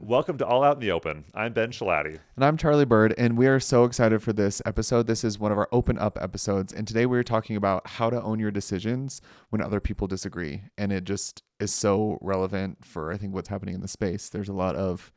Welcome to All Out in the Open. I'm Ben Schilaty. And I'm Charlie Bird, and we are so excited for this episode. This is one of our Open Up episodes, and today we're talking about how to own your decisions when other people disagree. And it just is so relevant for, I think, what's happening in the space. There's a lot of,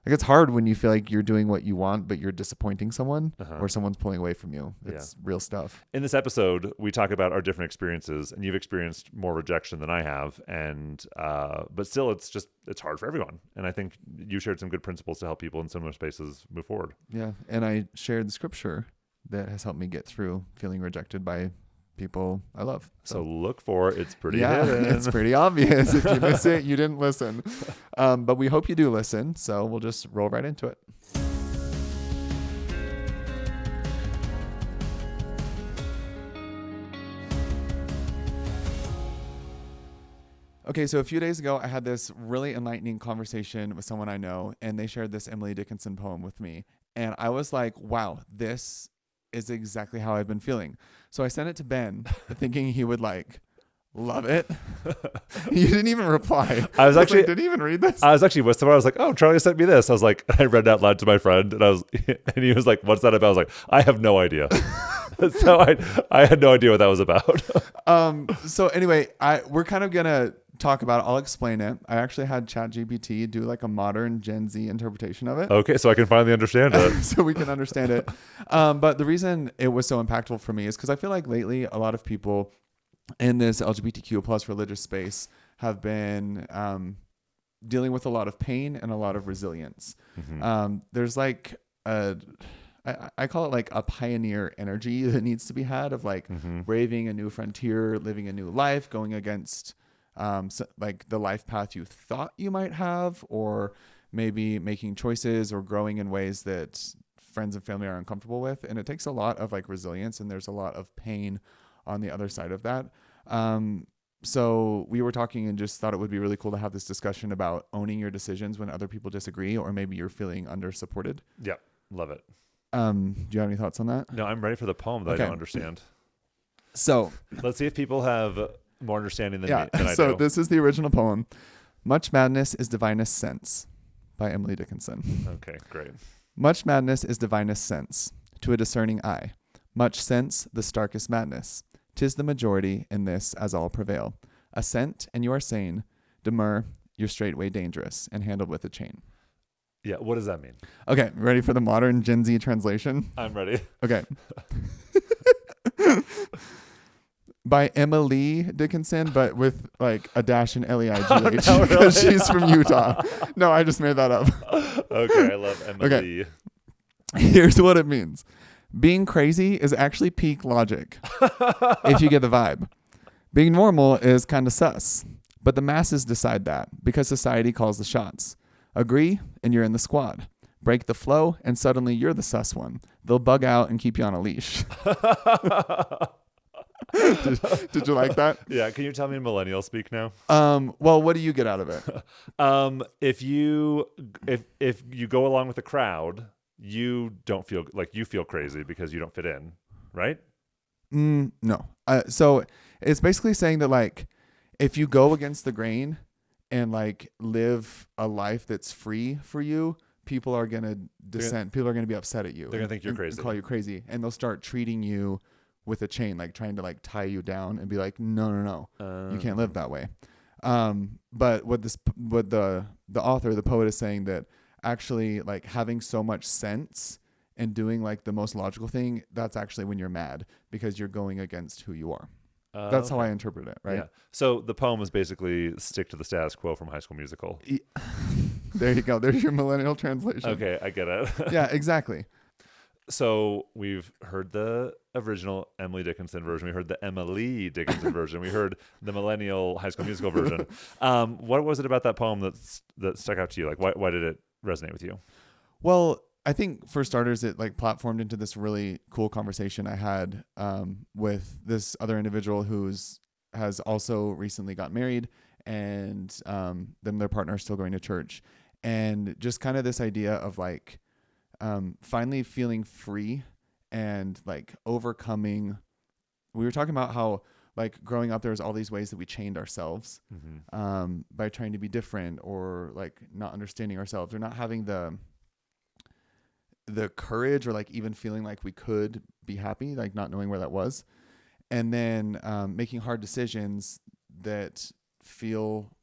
it's hard when you feel like you're doing what you want, but you're disappointing someone or someone's pulling away from you. It's real stuff. In this episode, we talk about our different experiences, and you've experienced more rejection than I have, and but still, it's hard for everyone. And I think you shared some good principles to help people in similar spaces move forward. Yeah, and I shared the scripture that has helped me get through feeling rejected by people I love. So look for it. It's pretty hidden. It's pretty obvious. If you miss it, you didn't listen. But we hope you do listen. So we'll just roll right into it. Okay, so a few days ago, I had this really enlightening conversation with someone I know, and they shared this Emily Dickinson poem with me. And I was like, wow, this is exactly how I've been feeling. So I sent it to Ben thinking he would love it. You didn't even reply. I was actually, didn't even read this. I was actuing with someone. I was like, oh, Charlie sent me this. I was like, I read it out loud to my friend, and he was like, what's that about? I was like, I have no idea. So I had no idea what that was about. So anyway, we're kind of going to talk about it. I'll explain it. I actually had ChatGPT do a modern Gen Z interpretation of it. Okay, so I can finally understand it. So we can understand it. But the reason it was so impactful for me is because I feel like lately a lot of people in this LGBTQ plus religious space have been dealing with a lot of pain and a lot of resilience. Mm-hmm. There's I call it a pioneer energy that needs to be had of braving a new frontier, living a new life, going against the life path you thought you might have, or maybe making choices or growing in ways that friends and family are uncomfortable with. And it takes a lot of resilience, and there's a lot of pain on the other side of that. So we were talking and just thought it would be really cool to have this discussion about owning your decisions when other people disagree, or maybe you're feeling under-supported. Yeah, love it. Do you have any thoughts on that? No, I'm ready for the poem that I don't understand. So let's see if people have more understanding than I do. So this is the original poem. Much madness is divinest sense by Emily Dickinson. Okay, great. Much madness is divinest sense to a discerning eye. Much sense the starkest madness. 'Tis the majority in this as all prevail. Assent and you are sane. Demur, you're straightway dangerous and handled with a chain. Yeah, what does that mean? Okay, ready for the modern Gen Z translation? I'm ready. Okay. By Emily Dickinson, but with a dash in L-E-I-G-H because she's from Utah. No, I just made that up. Okay, I love Emily. Okay. Here's what it means. Being crazy is actually peak logic, if you get the vibe. Being normal is kind of sus, but the masses decide that because society calls the shots. Agree, and you're in the squad. Break the flow, and suddenly you're the sus one. They'll bug out and keep you on a leash. Did you like that? Yeah. Can you tell me in millennial speak now? Well, what do you get out of it? If you go along with the crowd, you don't feel you feel crazy because you don't fit in, right? No. So it's basically saying that if you go against the grain and live a life that's free for you, people are going to dissent. People are going to be upset at you. They're going to think you're crazy. Call you crazy. And they'll start treating you with a chain, trying to tie you down and be no, you can't live that way. But what the author, the poet, is saying that actually having so much sense and doing the most logical thing, that's actually when you're mad because you're going against who you are. That's how I interpret it, right? Yeah. So the poem is basically stick to the status quo from High School Musical. There you go. There's your millennial translation. Okay, I get it. Yeah, exactly. So we've heard the original Emily Dickinson version. We heard the Emily Dickinson version. We heard the millennial High School Musical version. What was it about that poem that stuck out to you? Why did it resonate with you? Well, I think for starters, it platformed into this really cool conversation I had with this other individual has also recently got married, and them their partner is still going to church, and just kind of this idea of finally feeling free and overcoming. We were talking about how like growing up, there was all these ways that we chained ourselves by trying to be different, or like not understanding ourselves, or not having the courage, or like even feeling like we could be happy, like not knowing where that was. And then making hard decisions that feel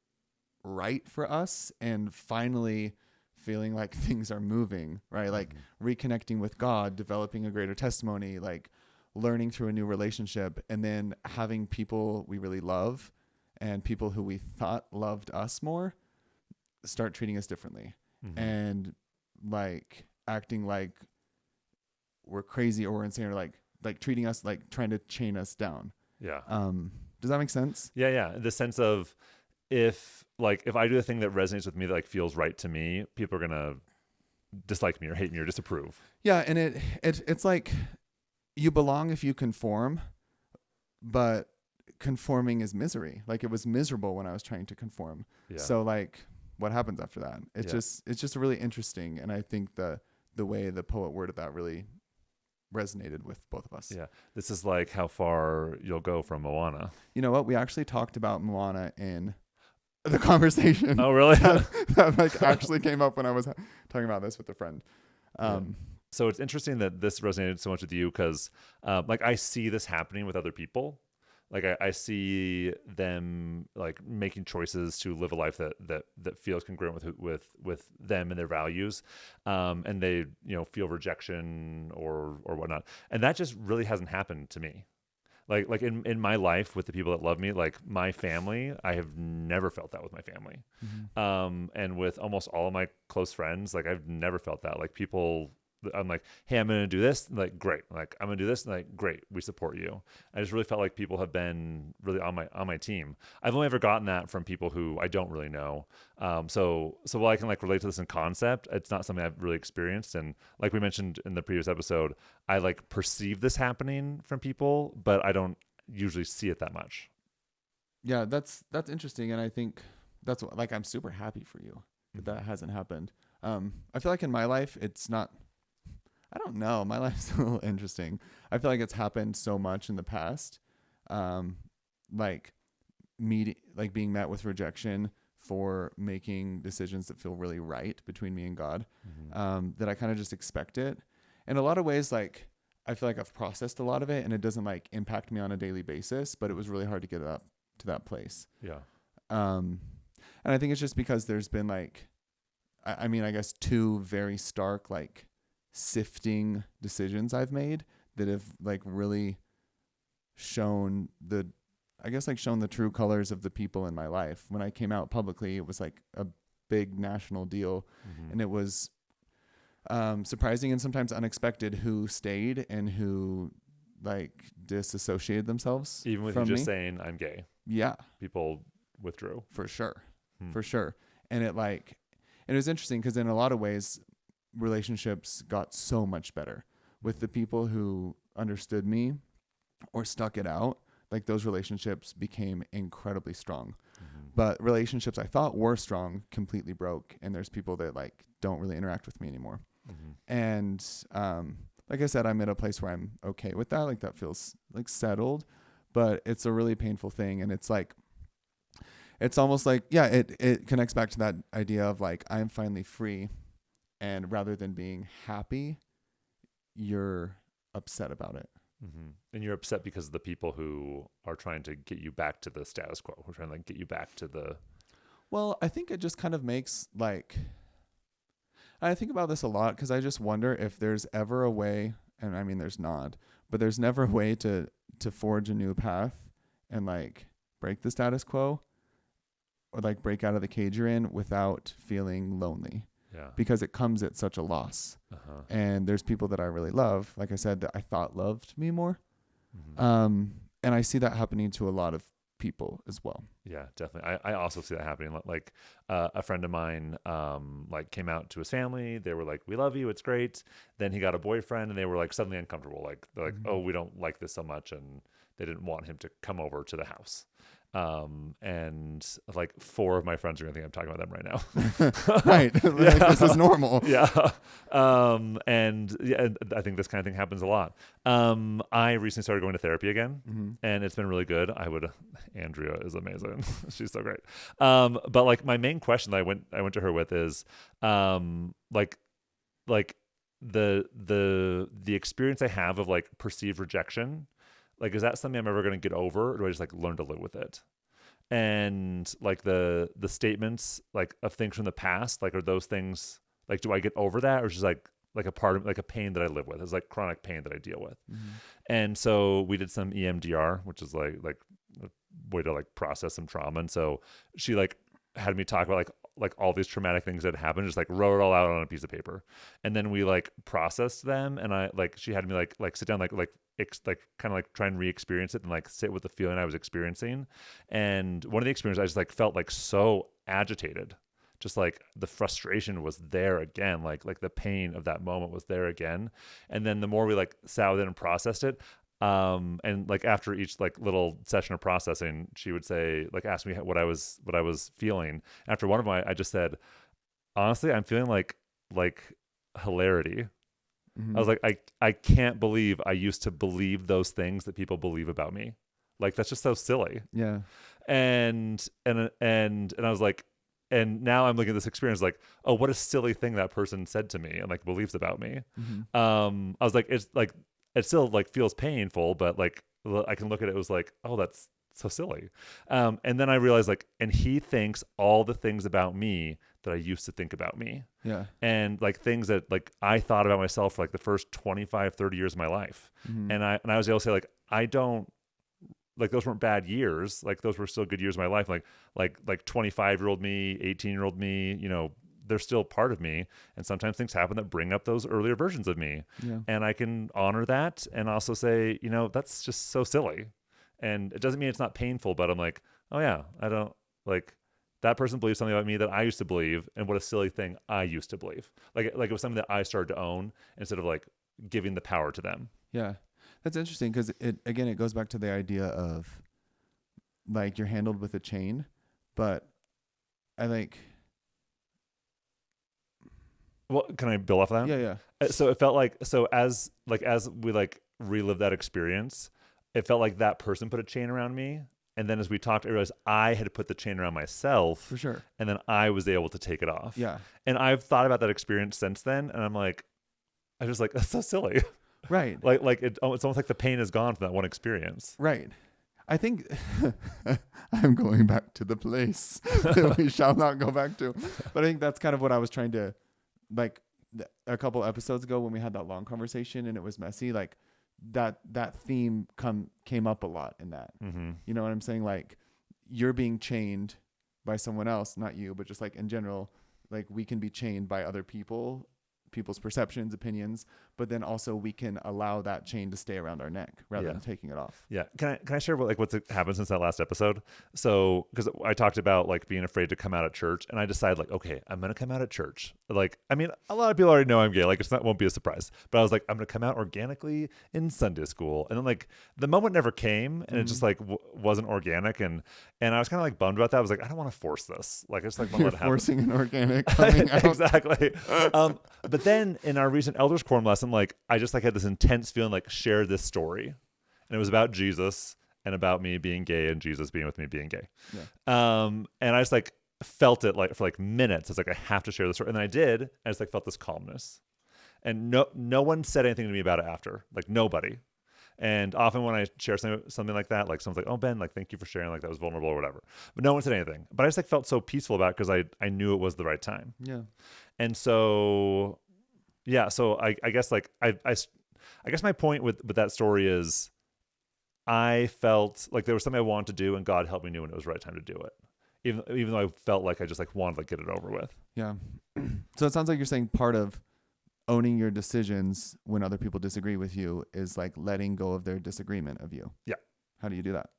right for us, and finally feeling like things are moving, right? Like reconnecting with God, developing a greater testimony, like learning through a new relationship, and then having people we really love and people who we thought loved us more start treating us differently and like acting like we're crazy or we're insane, or like treating us like trying to chain us down. Yeah. Does that make sense? Yeah. The sense of if I do a thing that resonates with me, that like feels right to me, people are gonna dislike me or hate me or disapprove. Yeah, and it's like you belong if you conform, but conforming is misery. Like it was miserable when I was trying to conform. Yeah. So like what happens after that? It's just really interesting, and I think the way the poet worded that really resonated with both of us. Yeah. This is like how far you'll go from Moana. You know what? We actually talked about Moana in the conversation. Oh, really? that like actually came up when I was talking about this with a friend. So it's interesting that this resonated so much with you, because like I see this happening with other people. Like I see them like making choices to live a life that feels congruent with them and their values, and they feel rejection or whatnot, and that just really hasn't happened to me. Like in my life with the people that love me, like my family, I have never felt that with my family, and with almost all of my close friends, like I've never felt that. Like people, I'm like, hey, I'm going to do this. Like, great. Like, I'm going to do this. Like, great. We support you. I just really felt like people have been really on my team. I've only ever gotten that from people who I don't really know. So while I can like relate to this in concept, it's not something I've really experienced. And like we mentioned in the previous episode, I like perceive this happening from people, but I don't usually see it that much. Yeah, that's interesting. And I think that's what, like, I'm super happy for you that hasn't happened. I feel like in my life, it's not, I don't know. My life's a little interesting. I feel like it's happened so much in the past, like being met with rejection for making decisions that feel really right between me and God, that I kind of just expect it. In a lot of ways, like I feel like I've processed a lot of it, and it doesn't like impact me on a daily basis. But it was really hard to get up to that place. Yeah. And I think it's just because there's been like, I mean, I guess 2 very stark like sifting decisions I've made that have like really shown the true colors of the people in my life. When I came out publicly, it was like a big national deal, and it was surprising and sometimes unexpected who stayed and who like disassociated themselves. Even with from you just me. saying I'm gay. Yeah. People withdrew. For sure. For sure. And it was interesting because in a lot of ways, relationships got so much better with the people who understood me or stuck it out. Like those relationships became incredibly strong, but relationships I thought were strong completely broke. And there's people that like don't really interact with me anymore. And, like I said, I'm at a place where I'm okay with that. Like that feels like settled, but it's a really painful thing. And it's like, it's almost like, it connects back to that idea of like, I'm finally free. And rather than being happy, you're upset about it. And you're upset because of the people who are trying to get you back to the status quo, who are trying to like get you back to the... Well, I think it just kind of makes like... I think about this a lot because I just wonder if there's ever a way, and I mean there's not, but there's never a way to forge a new path and like break the status quo or like break out of the cage you're in without feeling lonely. Yeah. Because it comes at such a loss. And there's people that I really love, like I said, that I thought loved me more. And I see that happening to a lot of people as well. Yeah, definitely. I also see that happening. Like a friend of mine like came out to his family. They were like, we love you, it's great. Then he got a boyfriend and they were like suddenly uncomfortable. Like they're like, oh, we don't like this so much. And they didn't want him to come over to the house. And like 4 of my friends are gonna think I'm talking about them right now. Right. Like, this is normal. Yeah. And yeah, I think this kind of thing happens a lot. I recently started going to therapy again, and it's been really good. Andrea is amazing. She's so great. But like my main question that I went to her with is, like the experience I have of like perceived rejection, like, is that something I'm ever going to get over, or do I just like learn to live with it? And like the statements like of things from the past, like, are those things like, do I get over that, or is it just like a part of like a pain that I live with? It's like chronic pain that I deal with. And so we did some EMDR, which is like a way to like process some trauma. And so she like had me talk about like all these traumatic things that happened, just like wrote it all out on a piece of paper, and then we like processed them. And I like she had me like sit down like kind of like try and re-experience it and like sit with the feeling I was experiencing. And one of the experiences, I just like felt like so agitated, just like the frustration was there again, like the pain of that moment was there again. And then the more we like sat with it and processed it, and like after each like little session of processing, she would say, like, ask me what I was feeling. After one of my, I just said, honestly, I'm feeling like hilarity. I was like, I can't believe I used to believe those things that people believe about me. Like, that's just so silly. Yeah. And I was like, and now I'm looking at this experience like, oh, what a silly thing that person said to me and like believes about me. I was like, it's like, it still like feels painful, but like I can look at it was like, oh, that's so silly. And then I realized like, and he thinks all the things about me that I used to think about me. Yeah. And like things that like I thought about myself for like the first 25, 30 years of my life. And I was able to say like, I don't, like those weren't bad years. Like those were still good years of my life. Like 25-year-old me, 18-year-old me, you know, they're still part of me. And sometimes things happen that bring up those earlier versions of me. Yeah. And I can honor that and also say, you know, that's just so silly. And it doesn't mean it's not painful, but I'm like, oh yeah, I don't like that person believes something about me that I used to believe, and what a silly thing I used to believe. Like it was something that I started to own instead of like giving the power to them. Yeah. That's interesting because it goes back to the idea of like you're handled with a chain, but I like. Well, can I build off of that? Yeah, yeah. So it felt like, as we like relived that experience, it felt like that person put a chain around me. And then as we talked, I realized I had put the chain around myself. For sure. And then I was able to take it off. Yeah. And I've thought about that experience since then. And I'm like, I was like, that's so silly. Right. like it's almost like the pain is gone from that one experience. Right. I think I'm going back to the place that we shall not go back to. But I think that's kind of what I was trying to, like a couple episodes ago when we had that long conversation and it was messy, like that theme came up a lot in that. You know what I'm saying? Like you're being chained by someone else, not you, but just like in general, like we can be chained by other people's perceptions, opinions, but then also we can allow that chain to stay around our neck rather than taking it off. Yeah. Can I share what's happened since that last episode? So, because I talked about like being afraid to come out at church, and I decided like, okay, I'm going to come out at church. Like, I mean, a lot of people already know I'm gay. Like won't be a surprise, but I was like, I'm going to come out organically in Sunday school. And then like the moment never came, and it just like wasn't organic. And I was kind of like bummed about that. I was like, I don't want to force this. Like, I just like want to let it happen. Forcing an organic coming out. Exactly. But then in our recent Elders Quorum lesson, like I just like had this intense feeling like share this story, and it was about Jesus and about me being gay and Jesus being with me being gay. Yeah. And I just like felt it like for like minutes. I was like, I have to share this story, and then I did. I just like felt this calmness, and no one said anything to me about it after, like nobody. And often when I share something like that, like someone's like, oh, Ben, like, thank you for sharing. Like that was vulnerable or whatever. But no one said anything. But I just like felt so peaceful about it because I knew it was the right time. Yeah. And so, yeah. So I guess like I guess my point with that story is I felt like there was something I wanted to do, and God helped me know when it was the right time to do it. Even though I felt like I just like wanted to like get it over with. Yeah. So it sounds like you're saying part of owning your decisions when other people disagree with you is like letting go of their disagreement of you. Yeah. How do you do that?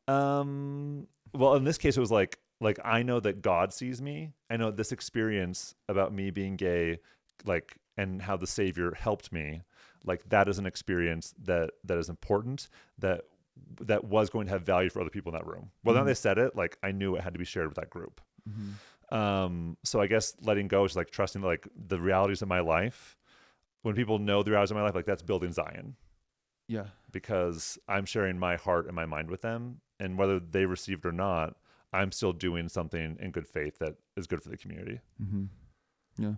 Well, in this case, it was like I know that God sees me. I know this experience about me being gay, like, and how the Savior helped me. Like that is an experience that is important, that that was going to have value for other people in that room. Whether or not they said it, like I knew it had to be shared with that group. So I guess letting go is like trusting like the realities of my life. When people know the realities of my life, like that's building Zion. Yeah. Because I'm sharing my heart and my mind with them, and whether they received or not, I'm still doing something in good faith that is good for the community. Yeah.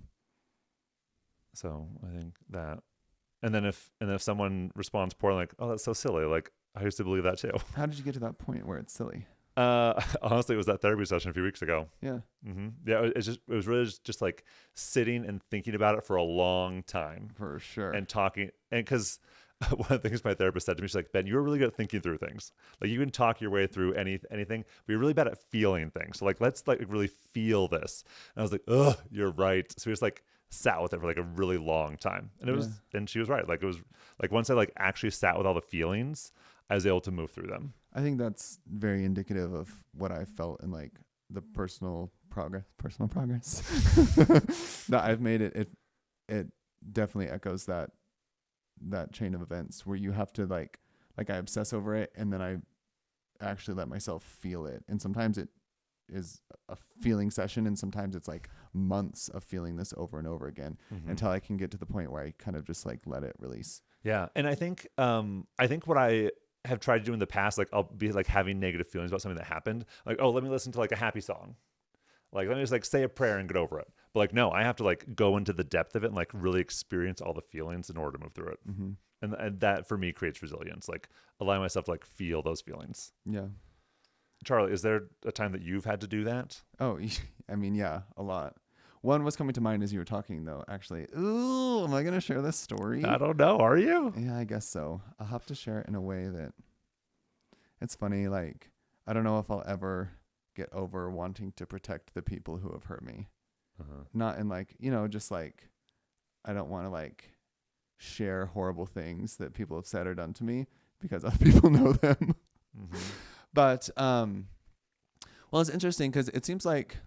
So I think that, and then if someone responds poorly, like, oh, that's so silly. Like I used to believe that too. How did you get to that point where it's silly? Honestly, it was that therapy session a few weeks ago. Yeah. Yeah. It was really just like sitting and thinking about it for a long time. For sure. And talking, and because one of the things my therapist said to me, she's like, Ben, you're really good at thinking through things. Like you can talk your way through anything, but you're really bad at feeling things. So like, let's like really feel this. And I was like, oh, you're right. So we just like sat with it for like a really long time. And it was, and she was right. Like it was like once I like actually sat with all the feelings, I was able to move through them. I think that's very indicative of what I felt in like the personal progress that I've made. It definitely echoes that chain of events where you have to like I obsess over it and then I actually let myself feel it. And sometimes it is a feeling session and sometimes it's like months of feeling this over and over again until I can get to the point where I kind of just like let it release. Yeah. And I think what I have tried to do in the past, like I'll be like having negative feelings about something that happened. Like, oh, let me listen to like a happy song. Like, let me just like say a prayer and get over it. But like, no, I have to like go into the depth of it and like really experience all the feelings in order to move through it. And that for me creates resilience, like allowing myself to like feel those feelings. Yeah. Charlie, is there a time that you've had to do that? Oh, I mean, yeah, a lot. One was coming to mind as you were talking though, actually. Ooh, am I going to share this story? I don't know. Are you? Yeah, I guess so. I'll have to share it in a way that it's funny. Like, I don't know if I'll ever get over wanting to protect the people who have hurt me. Not in like, just like, I don't want to like share horrible things that people have said or done to me because other people know them. But, well, it's interesting because it seems like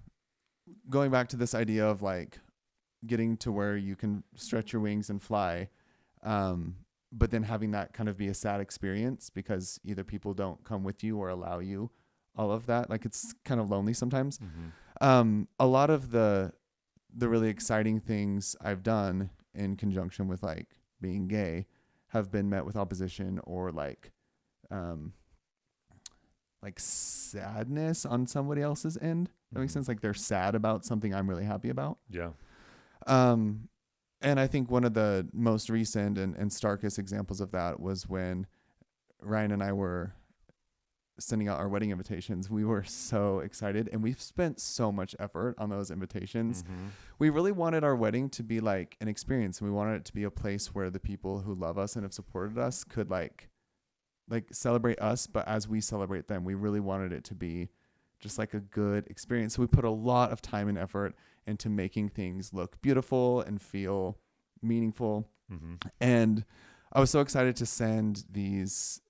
going back to this idea of like getting to where you can stretch your wings and fly, but then having that kind of be a sad experience because either people don't come with you or allow you all of that. Like it's kind of lonely sometimes. A lot of the really exciting things I've done in conjunction with like being gay have been met with opposition or like sadness on somebody else's end. That makes sense. Like they're sad about something I'm really happy about. Yeah. And I think one of the most recent and starkest examples of that was when Ryan and I were sending out our wedding invitations. We were so excited and we've spent so much effort on those invitations. We really wanted our wedding to be like an experience, and we wanted it to be a place where the people who love us and have supported us could like celebrate us, but as we celebrate them. We really wanted it to be just like a good experience. So we put a lot of time and effort into making things look beautiful and feel meaningful. And I was so excited to send these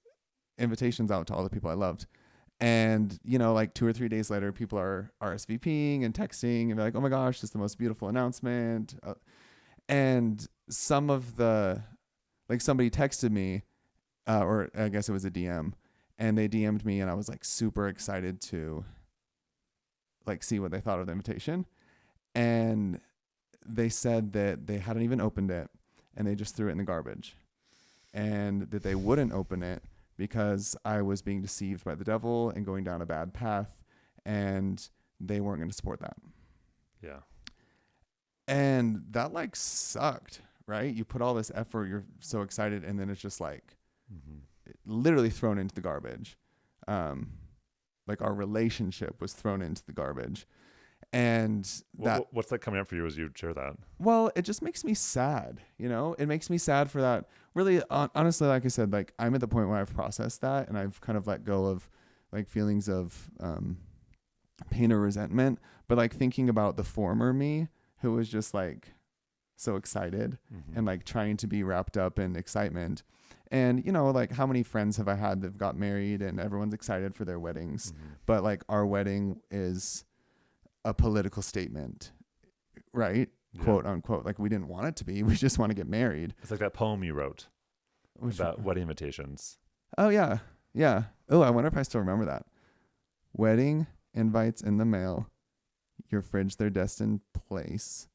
invitations out to all the people I loved. And, like 2 or 3 days later, people are RSVPing and texting and they're like, oh my gosh, this is the most beautiful announcement. And some of somebody texted me, or I guess it was a DM, and they DM'd me and I was like super excited to like see what they thought of the invitation. And they said that they hadn't even opened it and they just threw it in the garbage, and that they wouldn't open it because I was being deceived by the devil and going down a bad path, and they weren't going to support that. Yeah. And that like sucked, right? You put all this effort, you're so excited, and then it's just like literally thrown into the garbage. Like our relationship was thrown into the garbage. And what's that coming up for you as you share that? Well, it just makes me sad. It makes me sad for that. Really, honestly, like I said, like I'm at the point where I've processed that and I've kind of let go of like feelings of pain or resentment. But like thinking about the former me who was just like so excited and like trying to be wrapped up in excitement. And, like how many friends have I had that got married and everyone's excited for their weddings, but like our wedding is a political statement, right? Yeah. Quote unquote. Like we didn't want it to be. We just want to get married. It's like that poem you wrote about wedding invitations. Oh yeah. Yeah. Oh, I wonder if I still remember that. Wedding invites in the mail. Your fridge their destined place.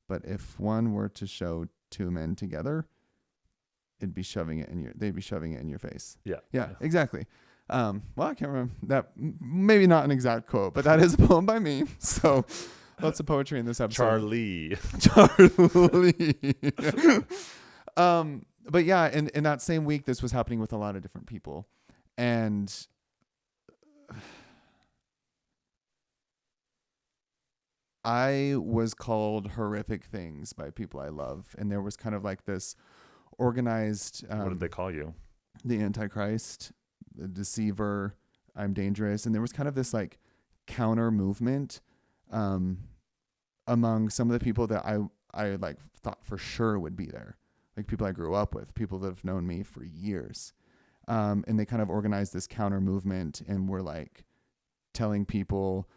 But if one were to show two men together, they'd be shoving it in your face. Yeah. Yeah, exactly. Well, I can't remember that. Maybe not an exact quote, but that is a poem by me. So lots of poetry in this episode. Charlie. But yeah, in that same week, this was happening with a lot of different people. And I was called horrific things by people I love. And there was kind of like this organized... what did they call you? The Antichrist, the deceiver, I'm dangerous. And there was kind of this like counter movement among some of the people that I like thought for sure would be there. Like people I grew up with, people that have known me for years. And they kind of organized this counter movement and were like telling people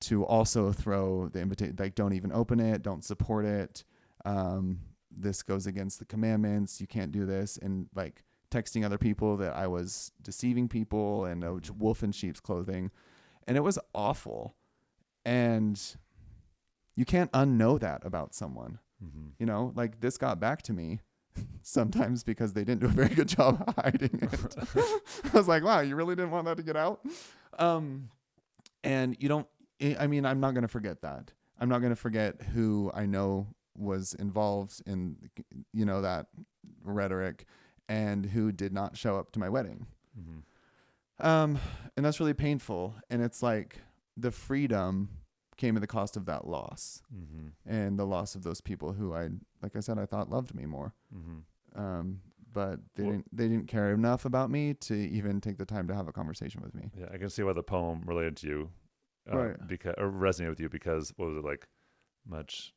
to also throw the invitation, like don't even open it, don't support it. This goes against the commandments. You can't do this. And like texting other people that I was deceiving people and a wolf in sheep's clothing. And it was awful. And you can't unknow that about someone. Mm-hmm. You know, like this got back to me sometimes because they didn't do a very good job hiding it. I was like, wow, you really didn't want that to get out? And you don't, I mean, I'm not going to forget that. I'm not going to forget who I know was involved in, you know, that rhetoric and who did not show up to my wedding. Mm-hmm. And that's really painful. And it's like the freedom came at the cost of that loss, mm-hmm. and the loss of those people who like I said, I thought loved me more. Mm-hmm. But they didn't care enough about me to even take the time to have a conversation with me. Yeah, I can see why the poem related to you, right? Because or resonated with you because what was it like? Much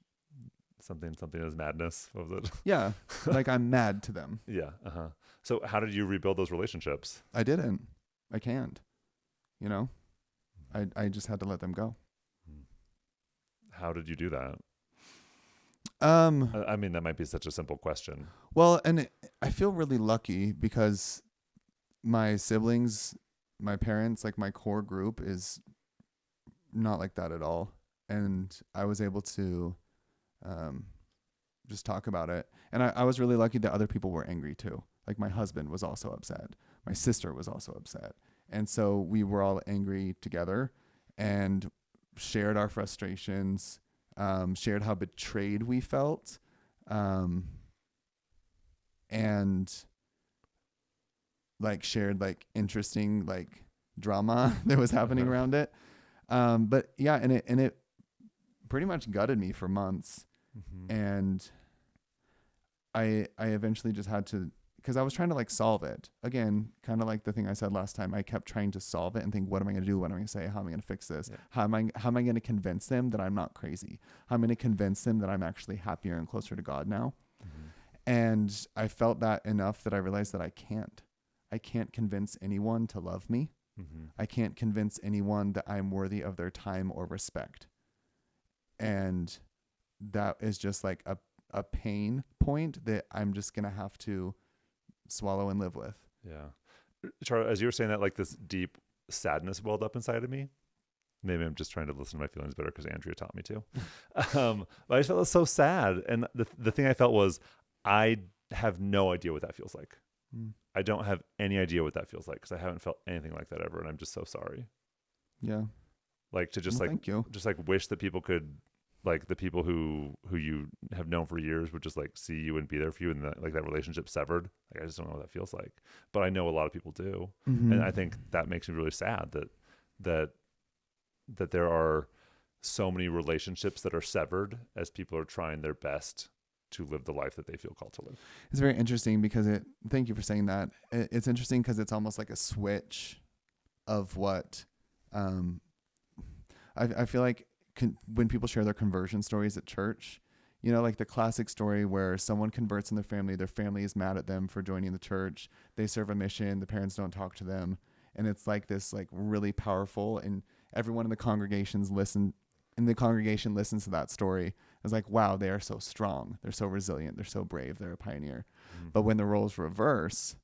something is madness. What was it? Yeah, like I'm mad to them. Yeah. Uh-huh. So how did you rebuild those relationships? I didn't. I can't. You know, I just had to let them go. How did you do that? I mean, that might be such a simple question. Well, and I feel really lucky because my siblings, my parents, like my core group is not like that at all. And I was able to just talk about it. And I was really lucky that other people were angry too. Like my husband was also upset. My sister was also upset. And so we were all angry together and shared our frustrations, shared how betrayed we felt, and like shared like interesting like drama that was happening around it. But yeah, and it pretty much gutted me for months. Mm-hmm. And I eventually just had to, because I was trying to like solve it. Again, kind of like the thing I said last time, I kept trying to solve it and think, what am I going to do? What am I going to say? How am I going to fix this? Yeah. How am I going to convince them that I'm not crazy? How am I going to convince them that I'm actually happier and closer to God now? Mm-hmm. And I felt that enough that I realized that I can't convince anyone to love me. Mm-hmm. I can't convince anyone that I'm worthy of their time or respect. And that is just like a pain point that I'm just going to have to swallow and live with. Yeah. Charlie, as you were saying that, like this deep sadness welled up inside of me. Maybe I'm just trying to listen to my feelings better because Andrea taught me to. But I just felt so sad. And the thing I felt was I have no idea what that feels like. Mm. I don't have any idea what that feels like because I haven't felt anything like that ever. And I'm just so sorry. Yeah. Like to just thank you. Just like wish that people could, like the people who you have known for years would just like see you and be there for you, and that, like that relationship severed. Like I just don't know what that feels like, but I know a lot of people do. Mm-hmm. And I think that makes me really sad that there are so many relationships that are severed as people are trying their best to live the life that they feel called to live. It's very interesting because thank you for saying that. It's interesting because it's almost like a switch of what I feel like when people share their conversion stories at church, you know, like the classic story where someone converts in their family is mad at them for joining the church. They serve a mission. The parents don't talk to them. And it's like this, like really powerful, and everyone in the congregation listens to that story. It's like, wow, they are so strong. They're so resilient. They're so brave. They're a pioneer. Mm-hmm. But when the roles reverse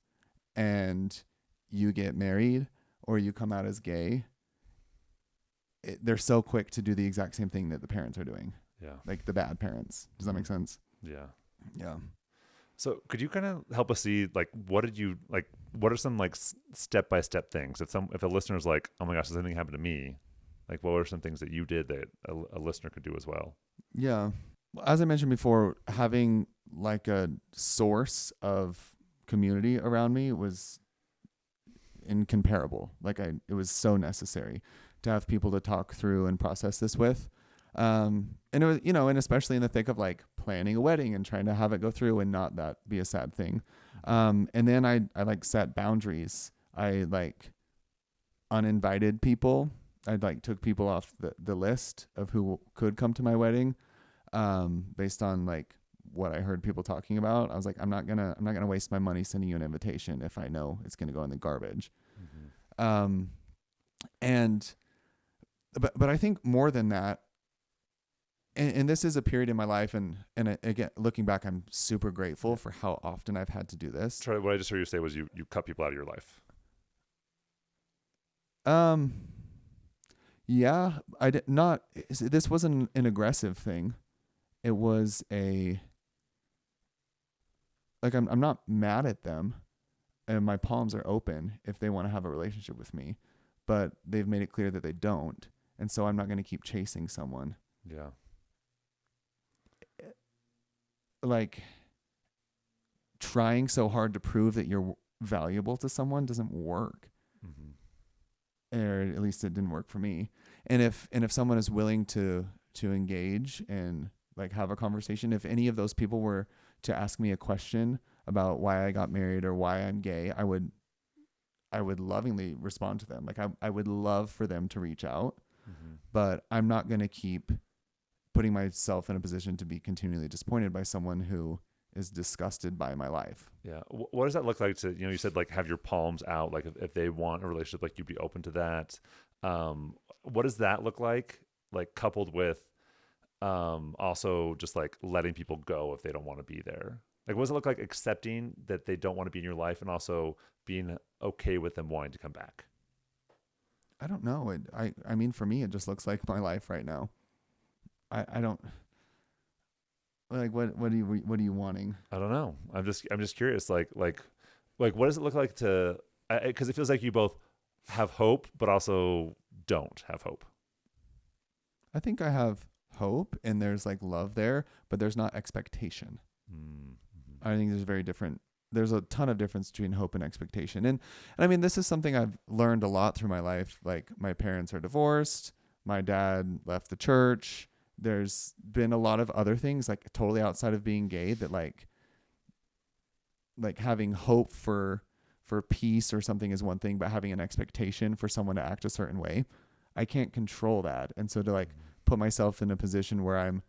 and you get married or you come out as gay, they're so quick to do the exact same thing that the parents are doing. Yeah. Like the bad parents. Does that make sense? Yeah. Yeah. So could you kind of help us see, like, what are some like step-by-step things? If a listener's like, oh my gosh, does anything happen to me? Like, what were some things that you did that a listener could do as well? Yeah. As I mentioned before, having like a source of community around me was incomparable. It was so necessary to have people to talk through and process this with. And it was, and especially in the thick of like planning a wedding and trying to have it go through and not that be a sad thing. And then I like set boundaries. I like uninvited people. I like took people off the list of who could come to my wedding, based on like what I heard people talking about. I was like, I'm not gonna waste my money sending you an invitation if I know it's gonna go in the garbage. Mm-hmm. But I think more than that, and this is a period in my life, and again, looking back, I'm super grateful for how often I've had to do this. Charlie, what I just heard you say was you cut people out of your life. Yeah, I did not. This wasn't an aggressive thing. It was I'm not mad at them, and my palms are open if they want to have a relationship with me, but they've made it clear that they don't, and so I'm not going to keep chasing someone. Yeah. Like trying so hard to prove that you're valuable to someone doesn't work. Mm-hmm. Or at least it didn't work for me. And if someone is willing to engage and like have a conversation, if any of those people were to ask me a question about why I got married or why I'm gay, I would lovingly respond to them. Like I would love for them to reach out, mm-hmm. but I'm not going to keep putting myself in a position to be continually disappointed by someone who is disgusted by my life. Yeah. What does that look like to, you said like have your palms out, like if they want a relationship, like you'd be open to that. What does that look like coupled with also just like letting people go if they don't want to be there? Like what does it look like accepting that they don't want to be in your life and also being okay with them wanting to come back? I don't know. I mean, for me, it just looks like my life right now. I don't like what are you wanting? I don't know. I'm just curious. Like what does it look like to? Because it feels like you both have hope, but also don't have hope. I think I have hope, and there's like love there, but there's not expectation. Mm-hmm. I think there's a ton of difference between hope and expectation. And I mean, this is something I've learned a lot through my life. Like my parents are divorced. My dad left the church. There's been a lot of other things like totally outside of being gay that like having hope for peace or something is one thing, but having an expectation for someone to act a certain way, I can't control that. And so to like put myself in a position where I'm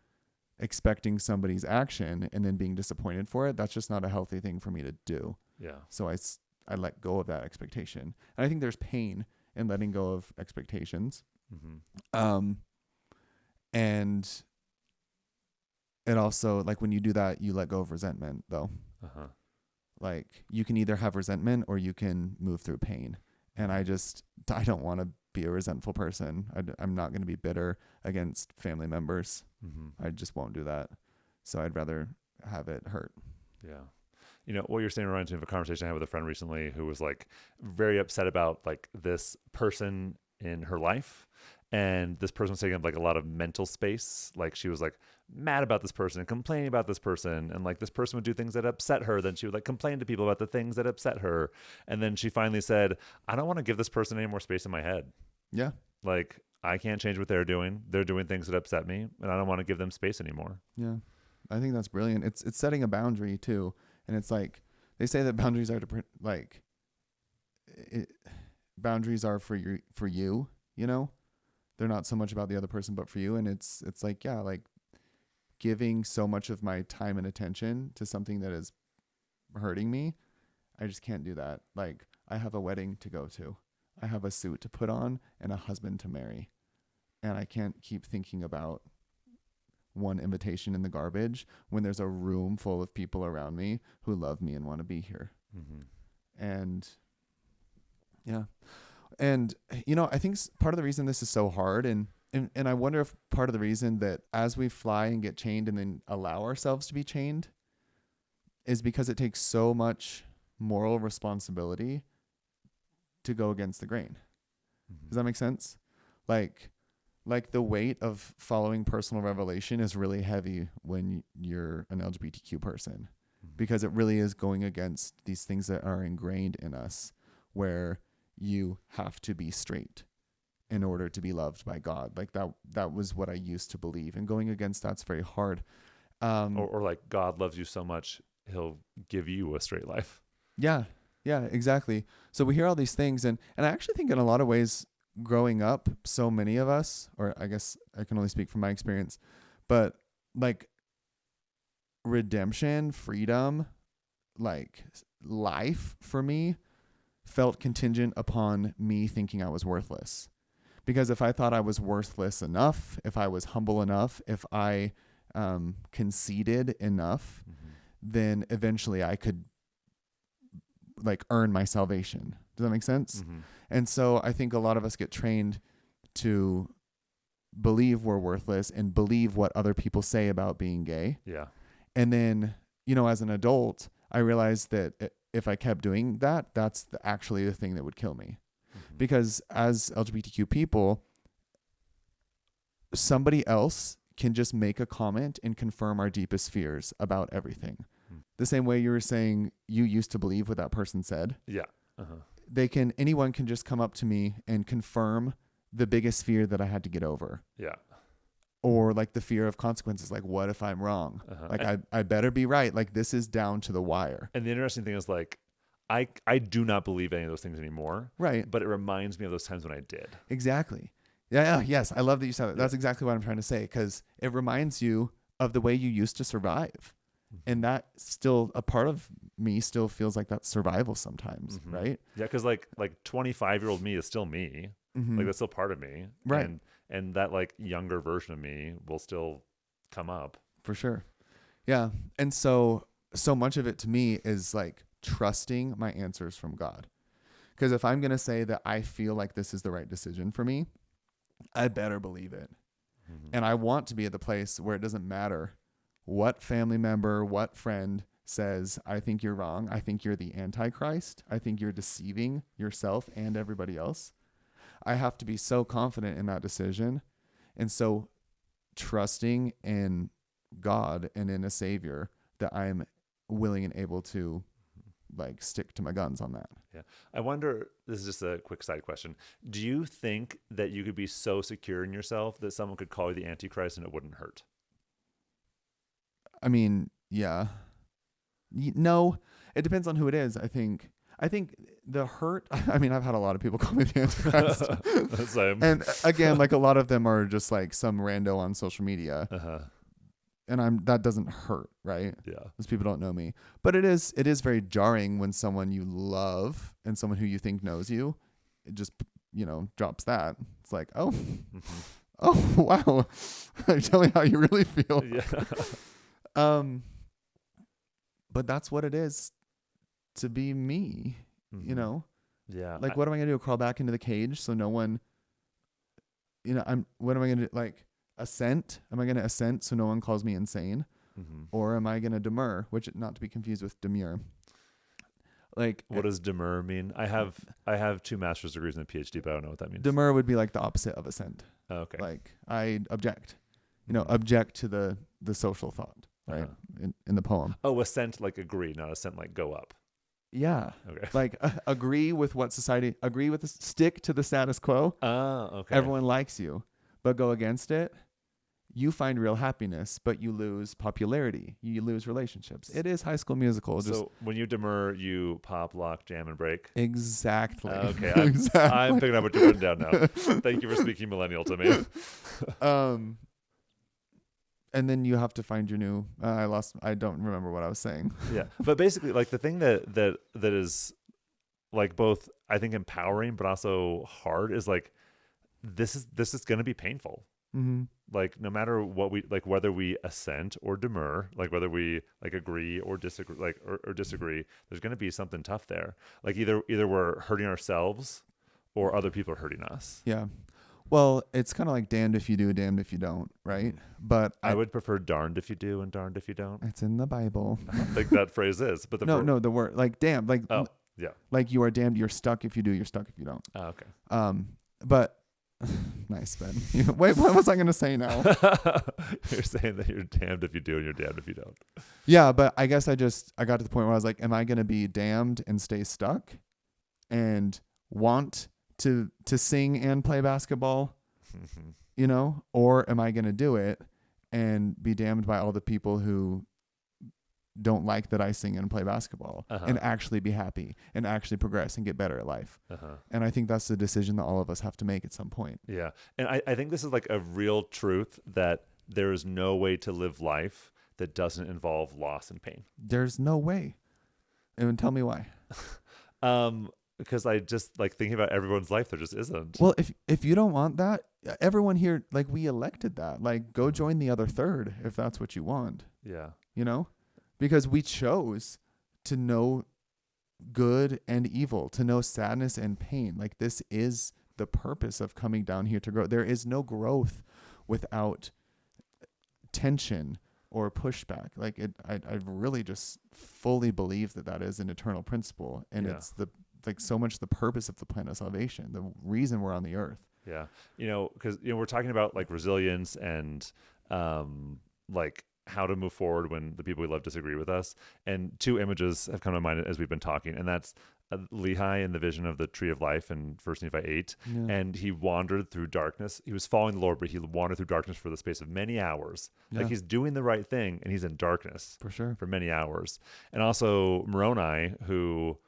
expecting somebody's action and then being disappointed for it, that's just not a healthy thing for me to do. Yeah. So I let go of that expectation. And I think there's pain in letting go of expectations. Mm-hmm. And it also, like when you do that, you let go of resentment though. Uh-huh. Like you can either have resentment or you can move through pain. And I don't want to be a resentful person. I'm not going to be bitter against family members. Mm-hmm. I just won't do that. So I'd rather have it hurt. Yeah. What you're saying reminds me of a conversation I had with a friend recently who was like very upset about like this person in her life. And this person was taking up like a lot of mental space. Like she was like mad about this person and complaining about this person. And like this person would do things that upset her. Then she would like complain to people about the things that upset her. And then she finally said, I don't want to give this person any more space in my head. Yeah. Like I can't change what they're doing. They're doing things that upset me and I don't want to give them space anymore. Yeah. I think that's brilliant. It's setting a boundary too. And it's like, they say that boundaries are boundaries are for you, They're not so much about the other person, but for you. And it's like, yeah, like giving so much of my time and attention to something that is hurting me. I just can't do that. Like I have a wedding to go to. I have a suit to put on and a husband to marry. And I can't keep thinking about one invitation in the garbage when there's a room full of people around me who love me and want to be here. Mm-hmm. And Yeah. And, you know, I think part of the reason this is so hard, and I wonder if part of the reason that as we fly and get chained and then allow ourselves to be chained is because it takes so much moral responsibility to go against the grain. Does that make sense? Like the weight of following personal revelation is really heavy when you're an LGBTQ person, because it really is going against these things that are ingrained in us, where you have to be straight in order to be loved by God. Like that was what I used to believe, and going against that's very hard. Or like God loves you so much, he'll give you a straight life. Yeah, exactly. So we hear all these things, and I actually think in a lot of ways, growing up, so many of us, or I guess I can only speak from my experience, but like redemption, freedom, like life for me felt contingent upon me thinking I was worthless. Because if I thought I was worthless enough, if I was humble enough, if I conceded enough, then eventually I could like earn my salvation. Does that make sense? And so I think a lot of us get trained to believe we're worthless and believe what other people say about being gay. Yeah. And then, you know, as an adult, I realized that if I kept doing that, that's actually the thing that would kill me. Because as LGBTQ people, somebody else can just make a comment and confirm our deepest fears about everything. The same way you were saying you used to believe what that person said. Yeah. Anyone can just come up to me and confirm the biggest fear that I had to get over. Yeah. Or like the fear of consequences. Like, what if I'm wrong? Like I better be right. Like this is down to the wire. And the interesting thing is like, I do not believe any of those things anymore. Right. But it reminds me of those times when I did. Exactly. Yeah. Yes. I love that you said that. That's exactly what I'm trying to say. Because it reminds you of the way you used to survive. And that still, a part of me still feels like that's survival sometimes, right? Yeah, because like 25-year-old me is still me. Like that's still part of me, right? And that like younger version of me will still come up for sure. Yeah, and so much of it to me is like trusting my answers from God, because if I'm gonna say that I feel like this is the right decision for me, I better believe it, and I want to be at the place where it doesn't matter what family member, what friend says, I think you're wrong. I think you're the Antichrist. I think you're deceiving yourself and everybody else. I have to be so confident in that decision, and so trusting in God and in a Savior that I'm willing and able to like stick to my guns on that. Yeah. I wonder, this is just a quick side question. Do you think that you could be so secure in yourself that someone could call you the Antichrist and it wouldn't hurt? I mean, yeah. No, it depends on who it is. I think the hurt, I mean, I've had a lot of people call me the Antichrist. Same. And again, like a lot of them are just like some rando on social media. And that doesn't hurt, right? Yeah. Because people don't know me. But it is very jarring when someone you love and someone who you think knows you, it just, you know, drops that. It's like, oh, oh, wow. Tell me how you really feel. Yeah. But that's what it is to be me, you know? Yeah. Like, what am I going to do? Crawl back into the cage so no one, you know, what am I going to do? Like, assent? Am I going to assent so no one calls me insane? Or am I going to demur, which not to be confused with demure? Like, what does demur mean? I have 2 master's degrees and a PhD, but I don't know what that means. Demur would be like the opposite of assent. Oh, okay. Like, I object, you know, object to the social thought, right? In the poem. Oh, assent like agree, not assent like go up. Yeah. Okay. Like agree with what society, stick to the status quo. Oh, okay. Everyone likes you, but go against it. You find real happiness, but you lose popularity. You lose relationships. It is High School Musical. So when you demur, you pop, lock, jam, and break? Exactly. Okay. Exactly. I'm picking up what you're putting down now. Thank you for speaking millennial to me. And then you have to find your new, I don't remember what I was saying. Yeah. But basically, like the thing that is like both, I think, empowering, but also hard is like, this is going to be painful. Mm-hmm. Like no matter what we like, whether we assent or demur, like whether we like agree or disagree, like or disagree, there's going to be something tough there. Like either we're hurting ourselves or other people are hurting us. Yeah. Well, it's kind of like damned if you do, damned if you don't, right? But I would prefer darned if you do and darned if you don't. it's in the Bible. I don't think that phrase is, but No, the word like damned, like oh yeah, like you are damned. You're stuck if you do. You're stuck if you don't. oh, okay. But nice, Ben. Wait, what was I gonna say now? You're saying that you're damned if you do and you're damned if you don't. Yeah, but I guess I got to the point where I was like, am I gonna be damned and stay stuck, and want to sing and play basketball, or am I gonna do it and be damned by all the people who don't like that I sing and play basketball, and actually be happy and actually progress and get better at life. And I think that's the decision that all of us have to make at some point. Yeah. And I think this is like a real truth that there is no way to live life that doesn't involve loss and pain. There's no way. And tell me why. Because I just like thinking about everyone's life, there just isn't. Well, if you don't want that, everyone here, like we elected that, like go join the other third if that's what you want. Yeah. Because we chose to know good and evil, to know sadness and pain. Like this is the purpose of coming down here to grow. There is no growth without tension or pushback. Like I really just fully believe that is an eternal principle, and it's so much the purpose of the plan of salvation, the reason we're on the earth. Yeah, because we're talking about like resilience and like how to move forward when the people we love disagree with us. And two images have come to mind as we've been talking, and that's Lehi in the vision of the tree of life in 1 Nephi 8. Yeah. And he wandered through darkness. He was following the Lord, but he wandered through darkness for the space of many hours. Yeah. Like he's doing the right thing, and he's in darkness for sure for many hours. And also Moroni, who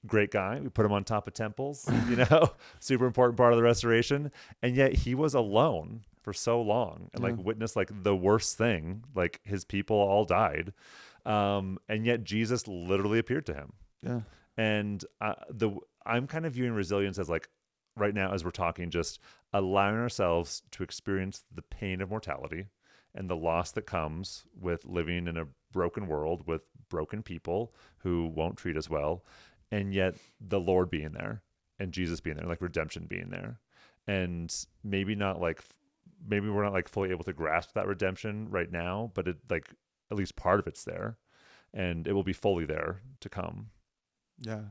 great guy, we put him on top of temples, super important part of the restoration, and yet he was alone for so long and like witnessed like the worst thing, like his people all died, and yet Jesus literally appeared to him. Yeah. And I'm kind of viewing resilience as like right now as we're talking, just allowing ourselves to experience the pain of mortality and the loss that comes with living in a broken world with broken people who won't treat us well, and yet the Lord being there and Jesus being there, like redemption being there. And maybe we're not like fully able to grasp that redemption right now, but it like at least part of it's there, and it will be fully there to come. Yeah,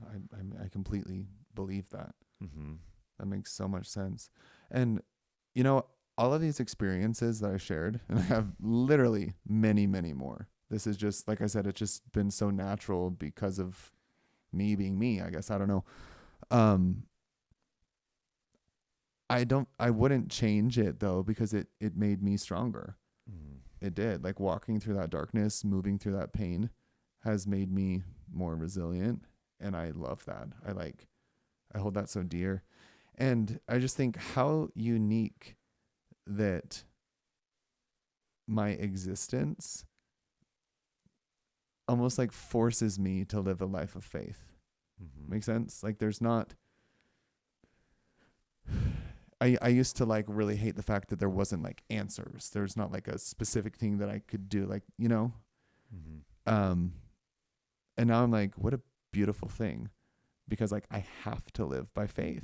I completely believe that. Mm-hmm. That makes so much sense. And all of these experiences that I shared, and I have literally many, many more. This is just, like I said, it's just been so natural because of me being me, I guess. I don't know. I wouldn't change it though, because it made me stronger. It did. Like walking through that darkness, moving through that pain has made me more resilient. And I love that. I hold that so dear. And I just think how unique that my existence almost like forces me to live a life of faith. Mm-hmm. Make sense? Like there's not, I used to like really hate the fact that there wasn't like answers. There's not like a specific thing that I could do, like, Mm-hmm. And now I'm like, what a beautiful thing, because like I have to live by faith.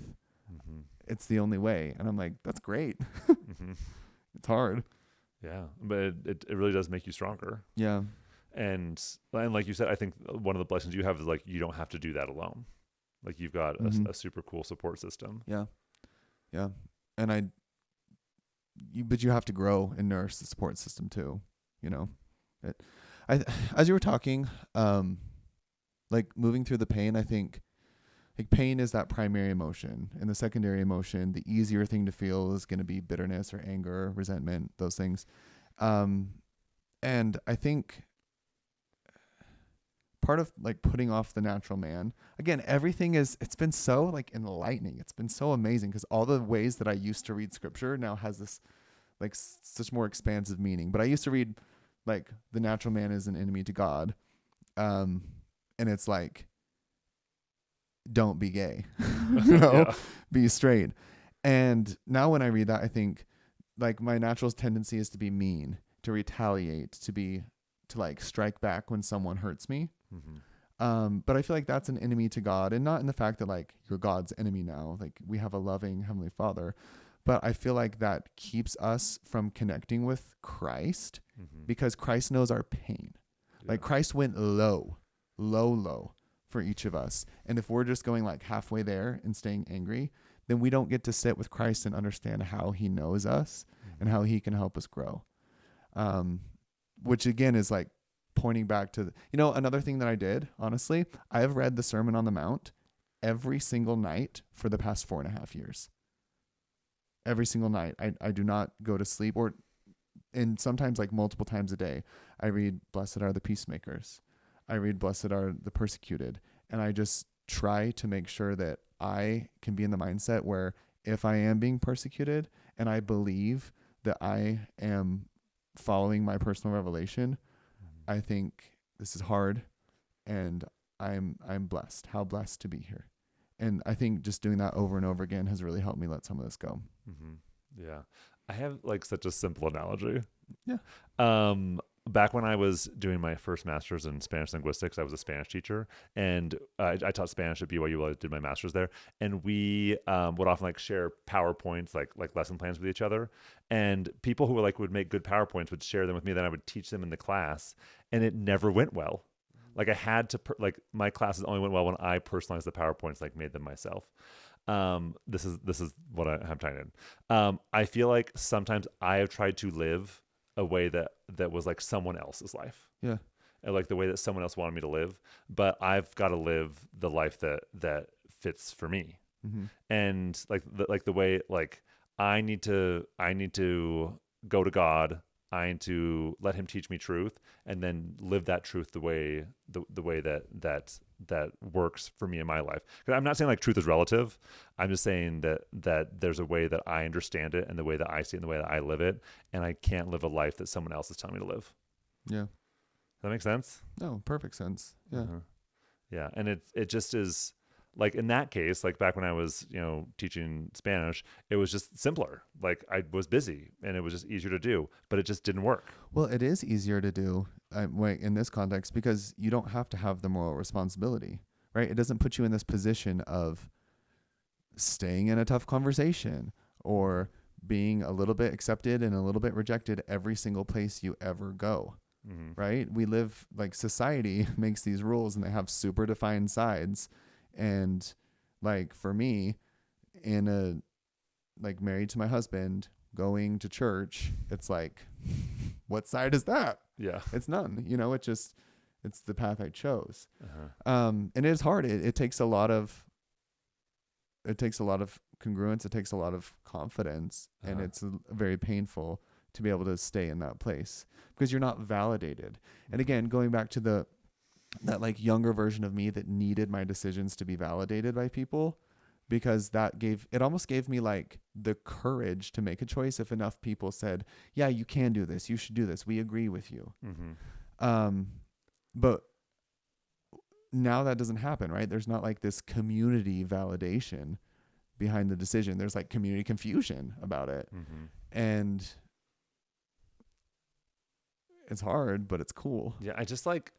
Mm-hmm. It's the only way. And I'm like, that's great. Mm-hmm. It's hard. Yeah. But it really does make you stronger. Yeah. And like you said, I think one of the blessings you have is like, you don't have to do that alone. Like you've got a super cool support system. Yeah. Yeah. And but you have to grow and nourish the support system too. As you were talking, like moving through the pain, I think like pain is that primary emotion, and the secondary emotion, the easier thing to feel is going to be bitterness or anger, resentment, those things. And I think part of like putting off the natural man, again, it's been so like enlightening. It's been so amazing, because all the ways that I used to read scripture now has this like such more expansive meaning. But I used to read like the natural man is an enemy to God. And it's like, don't be gay, be straight. And now when I read that, I think like my natural tendency is to be mean, to retaliate, to like strike back when someone hurts me. But I feel like that's an enemy to God, and not in the fact that like you're God's enemy now. Like we have a loving Heavenly Father, but I feel like that keeps us from connecting with Christ because Christ knows our pain. Yeah. Like Christ went low for each of us. And if we're just going like halfway there and staying angry, then we don't get to sit with Christ and understand how he knows us and how he can help us grow. Which again is like pointing back to, another thing that I did, honestly, I have read the Sermon on the Mount every single night for the past 4.5 years. Every single night. I do not go to sleep, and sometimes like multiple times a day. I read Blessed are the peacemakers. I read Blessed are the persecuted. And I just try to make sure that I can be in the mindset where if I am being persecuted and I believe that I am following my personal revelation, I think this is hard and I'm blessed. How blessed to be here. And I think just doing that over and over again has really helped me let some of this go. Yeah. I have like such a simple analogy. Yeah. Back when I was doing my first master's in Spanish linguistics, I was a Spanish teacher, and I taught Spanish at BYU while I did my master's there. And we would often like share PowerPoints, like lesson plans with each other. And people who would make good PowerPoints would share them with me. Then I would teach them in the class, and it never went well. Like I had to my classes only went well when I personalized the PowerPoints, like made them myself. This is what I'm tying in. I feel like sometimes I have tried to live a way that was like someone else's life. Yeah. And like the way that someone else wanted me to live, but I've got to live the life that fits for me. And like the way, like I need to go to God. I need to let him teach me truth and then live that truth the way that works for me in my life. 'Cause I'm not saying like truth is relative. I'm just saying that there's a way that I understand it and the way that I see it and the way that I live it. And I can't live a life that someone else is telling me to live. Yeah. Does that make sense? No, perfect sense. Yeah. Yeah. And it just is like in that case, like back when I was, teaching Spanish, it was just simpler. Like I was busy and it was just easier to do, but it just didn't work. Well, it is easier to do in this context because you don't have to have the moral responsibility, right? It doesn't put you in this position of staying in a tough conversation or being a little bit accepted and a little bit rejected every single place you ever go, right? We live like society makes these rules and they have super defined sides. And like for me, married to my husband, going to church, it's like, what side is that? Yeah, it's none. It's the path I chose. And it is hard. It takes a lot of congruence. It takes a lot of confidence, and it's very painful to be able to stay in that place because you're not validated. And again, going back to that like younger version of me that needed my decisions to be validated by people, because it almost gave me like the courage to make a choice if enough people said, yeah, you can do this, you should do this, we agree with you. But now that doesn't happen, right? There's not like this community validation behind the decision. There's like community confusion about it. And it's hard, but it's cool. Yeah, I just like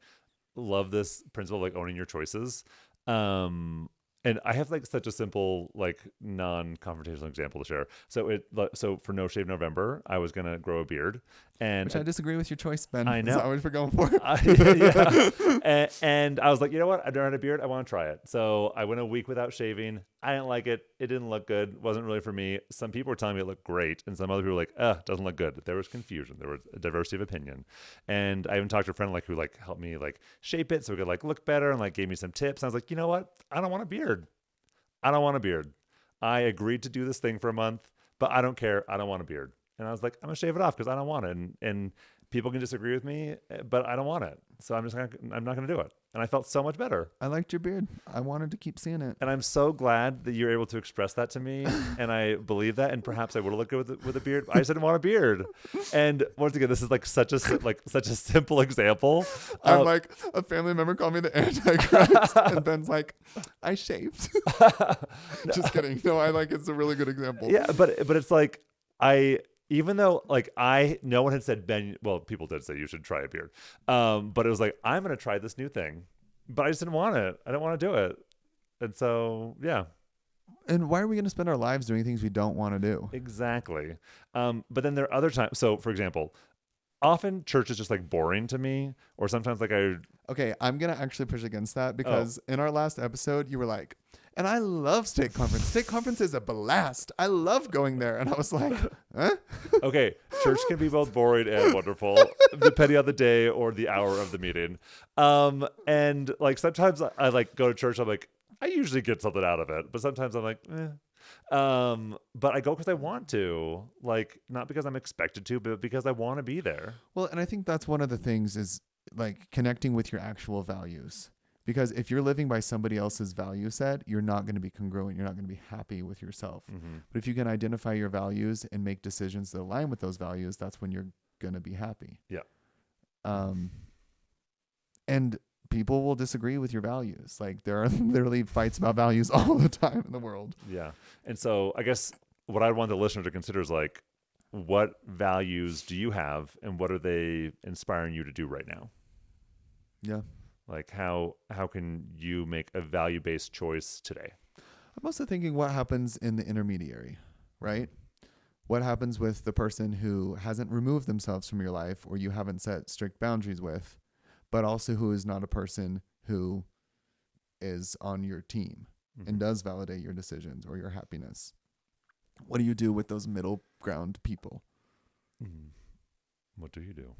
love this principle of like owning your choices. And I have like such a simple, like non-confrontational example to share. So for No Shave November, I was going to grow a beard. Which I disagree with your choice, Ben. I know. Is that what we're going for? Yeah. And I was like, you know what? I've never had a beard. I want to try it. So I went a week without shaving. I didn't like it. It didn't look good. It wasn't really for me. Some people were telling me it looked great. And some other people were like, it doesn't look good. There was confusion. There was a diversity of opinion. And I even talked to a friend who helped me shape it so it could look better and gave me some tips. And I was like, you know what? I don't want a beard. I don't want a beard. I agreed to do this thing for a month, but I don't care. I don't want a beard. And I was like, I'm going to shave it off because I don't want it. And people can disagree with me, but I don't want it. So I'm not going to do it. And I felt so much better. I liked your beard. I wanted to keep seeing it. And I'm so glad that you're able to express that to me. And I believe that. And perhaps I would have looked good with a beard. I just didn't want a beard. And once again, this is such a simple example. I'm like, a family member called me the Antichrist. And Ben's like, I shaved. Just kidding. No, it's a really good example. Yeah, but it's even though like no one had said, Ben, well, people did say you should try a beard. But it was like, I'm going to try this new thing, but I just didn't want it. I didn't want to do it. And so, yeah. And why are we going to spend our lives doing things we don't want to do? Exactly. But then there are other times. So for example, often church is just like boring to me, or sometimes like Okay, I'm going to actually push against that because in our last episode, you were like, and I love State Conference. State Conference is a blast. I love going there. And I was like, huh? Okay, church can be both boring and wonderful, depending on the day or the hour of the meeting. And like sometimes I like go to church, I'm like, I usually get something out of it, but sometimes I'm like, eh. But I go because I want to, like, not because I'm expected to, but because I want to be there. Well, and I think that's one of the things is like connecting with your actual values. Because if you're living by somebody else's value set, you're not going to be congruent. You're not going to be happy with yourself. Mm-hmm. But if you can identify your values and make decisions that align with those values, that's when you're going to be happy. Yeah. And people will disagree with your values. Like there are literally fights about values all the time in the world. Yeah. And so I guess what I want the listener to consider is like, what values do you have and what are they inspiring you to do right now? Yeah. Like how can you make a value-based choice today? I'm also thinking what happens in the intermediary, right? What happens with the person who hasn't removed themselves from your life or you haven't set strict boundaries with, but also who is not a person who is on your team and does validate your decisions or your happiness. What do you do with those middle ground people? What do you do?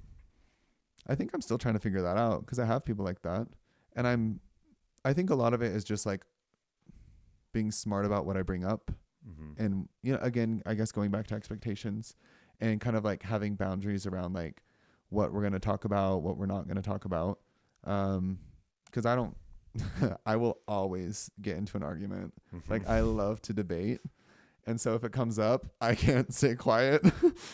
I think I'm still trying to figure that out because I have people like that. And I think a lot of it is just like being smart about what I bring up. And, you know, again, I guess going back to expectations and kind of like having boundaries around like what we're going to talk about, what we're not going to talk about. Because I will always get into an argument. Like I love to debate. And so if it comes up, I can't sit quiet.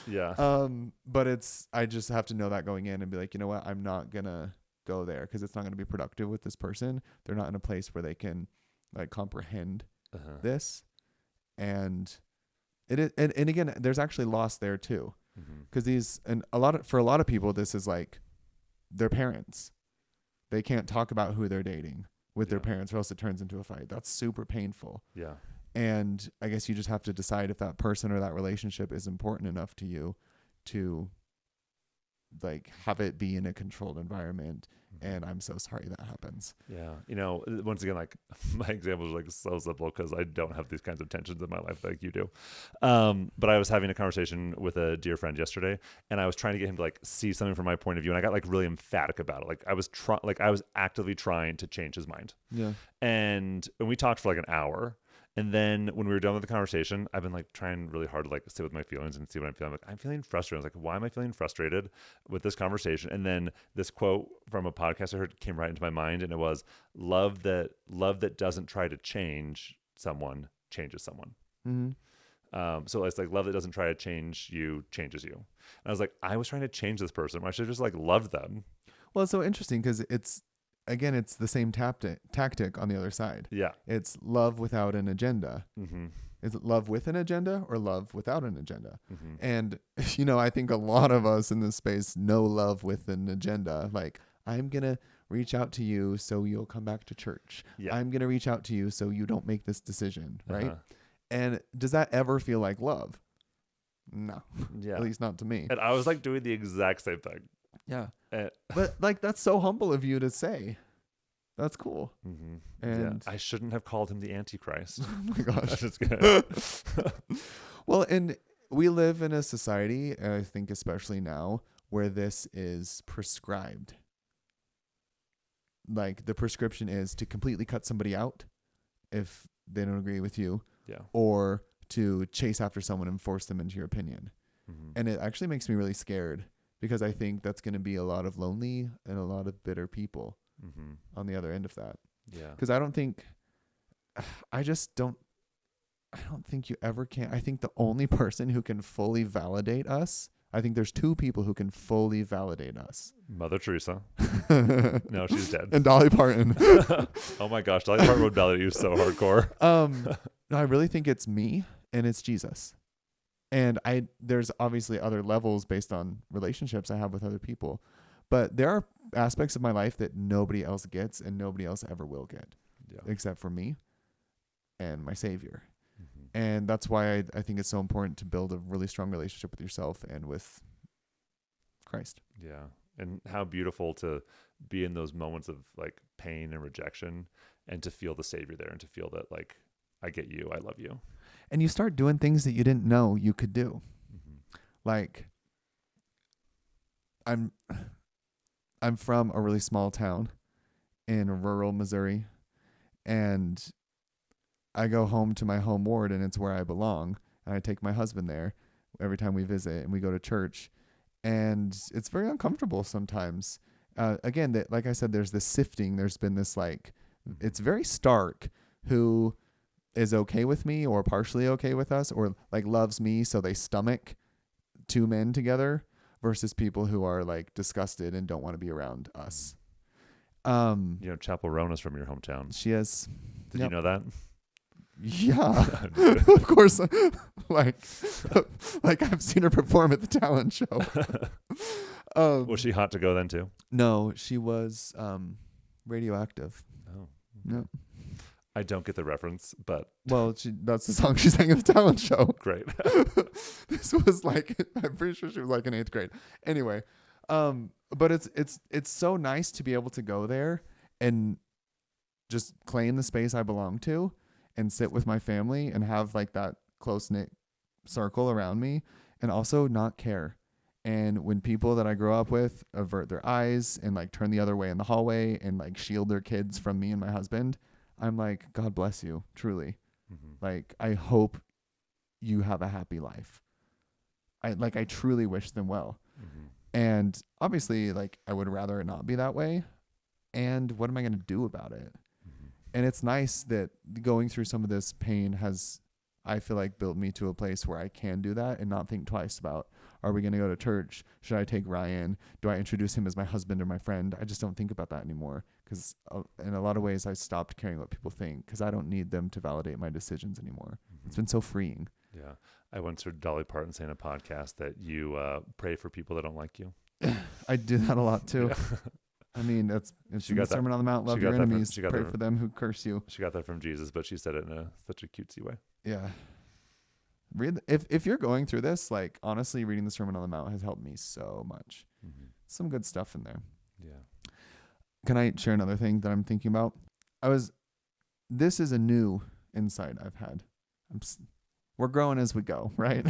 Yeah. But I just have to know that going in and be like, you know what? I'm not going to go there because it's not going to be productive with this person. They're not in a place where they can like comprehend this. And and again, there's actually loss there too. Because for a lot of people, this is like their parents. They can't talk about who they're dating with their parents or else it turns into a fight. That's super painful. Yeah. And I guess you just have to decide if that person or that relationship is important enough to you to like have it be in a controlled environment. And I'm so sorry that happens. Yeah. You know, once again, like my example is like so simple because I don't have these kinds of tensions in my life like you do. But I was having a conversation with a dear friend yesterday and I was trying to get him to like see something from my point of view. And I got like really emphatic about it. Like I was actively trying to change his mind. Yeah. And we talked for like an hour. And then when we were done with the conversation, I've been like trying really hard to like sit with my feelings and see what I'm feeling. I'm feeling frustrated. I was like, why am I feeling frustrated with this conversation? And then this quote from a podcast I heard came right into my mind, and it was love that doesn't try to change someone changes someone. So it's like love that doesn't try to change you changes you. And I was like, I was trying to change this person. I should have just like loved them. Well, it's so interesting because it's the same tactic on the other side. Yeah. It's love without an agenda. Is it love with an agenda or love without an agenda? And, you know, I think a lot of us in this space know love with an agenda. Like, I'm going to reach out to you so you'll come back to church. Yeah. I'm going to reach out to you so you don't make this decision. Right. And does that ever feel like love? No. Yeah. At least not to me. And I was like doing the exact same thing. Yeah. But like, that's so humble of you to say. That's cool. And I shouldn't have called him the Antichrist. Oh my gosh. Well, and we live in a society, and I think especially now, where this is prescribed. Like the prescription is to completely cut somebody out if they don't agree with you. Yeah. Or to chase after someone and force them into your opinion. And it actually makes me really scared. Because I think that's going to be a lot of lonely and a lot of bitter people on the other end of that. Yeah. Because I don't think you ever can. I think the only person who can fully validate us, I think there's two people who can fully validate us. Mother Teresa. No, she's dead. And Dolly Parton. Oh my gosh. Dolly Parton would validate you so hardcore. No, I really think it's me and it's Jesus. And there's obviously other levels based on relationships I have with other people, but there are aspects of my life that nobody else gets and nobody else ever will get, except for me and my Savior. And that's why I think it's so important to build a really strong relationship with yourself and with Christ. Yeah. And how beautiful to be in those moments of like pain and rejection and to feel the Savior there and to feel that like, I get you, I love you. And you start doing things that you didn't know you could do. Like, I'm from a really small town in rural Missouri, and I go home to my home ward, and it's where I belong. And I take my husband there every time we visit, and we go to church, and it's very uncomfortable sometimes. Again, that, like I said, there's this sifting. There's been this like, it's very stark who is okay with me or partially okay with us or like loves me so they stomach two men together versus people who are like disgusted and don't want to be around us. Chapel Rona's from your hometown. She is. Did you know that? Yeah. Of course. like I've seen her perform at the talent show. Was she hot to go then too? No, she was radioactive. Oh. No. I don't get the reference, but that's the song she sang at the talent show. Great. This was like, I'm pretty sure she was like in 8th grade. Anyway, but it's so nice to be able to go there and just claim the space I belong to and sit with my family and have like that close-knit circle around me and also not care. And when people that I grew up with avert their eyes and like turn the other way in the hallway and like shield their kids from me and my husband, I'm like, God bless you, truly. Like, I hope you have a happy life. I truly wish them well. And obviously, like, I would rather it not be that way. And what am I going to do about it? And it's nice that going through some of this pain has, I feel like, built me to a place where I can do that and not think twice about, are we going to go to church? Should I take Ryan? Do I introduce him as my husband or my friend? I just don't think about that anymore because in a lot of ways I stopped caring what people think because I don't need them to validate my decisions anymore. It's been so freeing. Yeah. I once heard Dolly Parton say in a podcast that you pray for people that don't like you. I do that a lot too. Yeah. I mean, it's the Sermon on the Mount, love your enemies, pray for them who curse you. She got that from Jesus, but she said it in such a cutesy way. Yeah. If you're going through this, like, honestly, reading the Sermon on the Mount has helped me so much. Some good stuff in there. Yeah. Can I share another thing that I'm thinking about? This is a new insight I've had. We're growing as we go, right?